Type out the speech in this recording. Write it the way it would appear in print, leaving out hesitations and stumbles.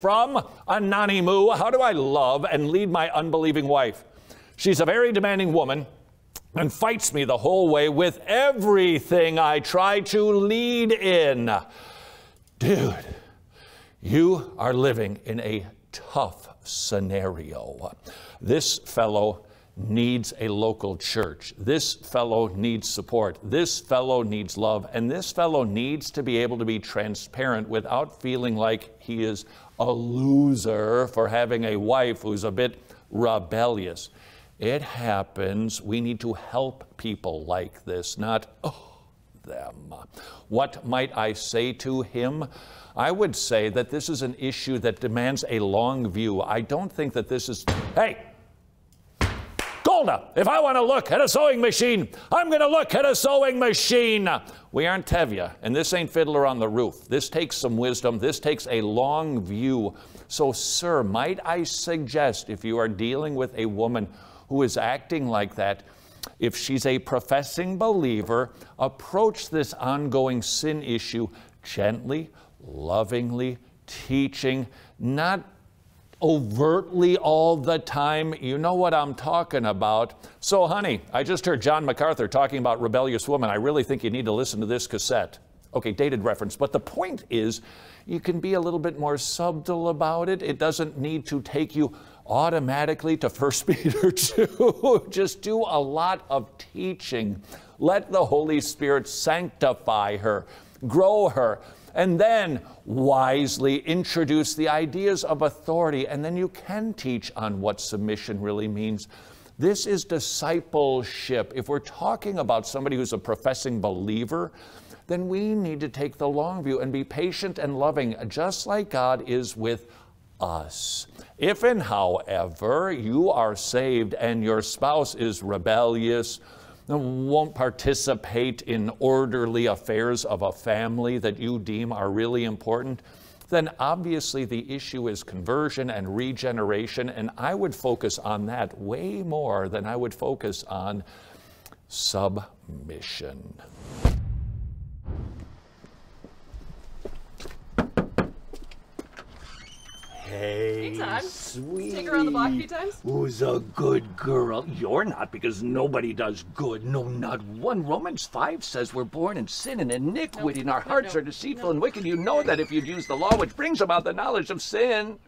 From Anonymoo, how do I love and lead my unbelieving wife? She's a very demanding woman and fights me the whole way with everything I try to lead in. Dude, you are living in a tough scenario. This fellow needs a local church. This fellow needs support. This fellow needs love. And this fellow needs to be able to be transparent without feeling like he is a loser for having a wife who's a bit rebellious. It happens. We need to help people like this, not them. What might I say to him? I would say that this is an issue that demands a long view. I don't think that this is, hey, Golda, if I want to look at a sewing machine, I'm going to look at a sewing machine. We aren't Tevye, and this ain't Fiddler on the Roof. This takes some wisdom. This takes a long view. So, sir, might I suggest, if you are dealing with a woman who is acting like that, if she's a professing believer, approach this ongoing sin issue gently, lovingly, teaching, not overtly all the time. You know what I'm talking about. So, honey, I just heard John MacArthur talking about rebellious women. I really think you need to listen to this cassette. Okay, dated reference. But the point is, you can be a little bit more subtle about it. It doesn't need to take you automatically to 1 Peter 2. Just do a lot of teaching. Let the Holy Spirit sanctify her, grow her, and then wisely introduce the ideas of authority, and then you can teach on what submission really means. This is discipleship. If we're talking about somebody who's a professing believer, then we need to take the long view and be patient and loving, just like God is with us. If and however you are saved and your spouse is rebellious, won't participate in orderly affairs of a family that you deem are really important, then obviously the issue is conversion and regeneration, and I would focus on that way more than I would focus on submission. Hey, Anytime. sweet. Take her around the block a few times? Who's a good girl? You're not, because nobody does good. No, not one. Romans 5 says we're born in sin and iniquity, and our hearts are deceitful and wicked. You know that if you'd use the law which brings about the knowledge of sin.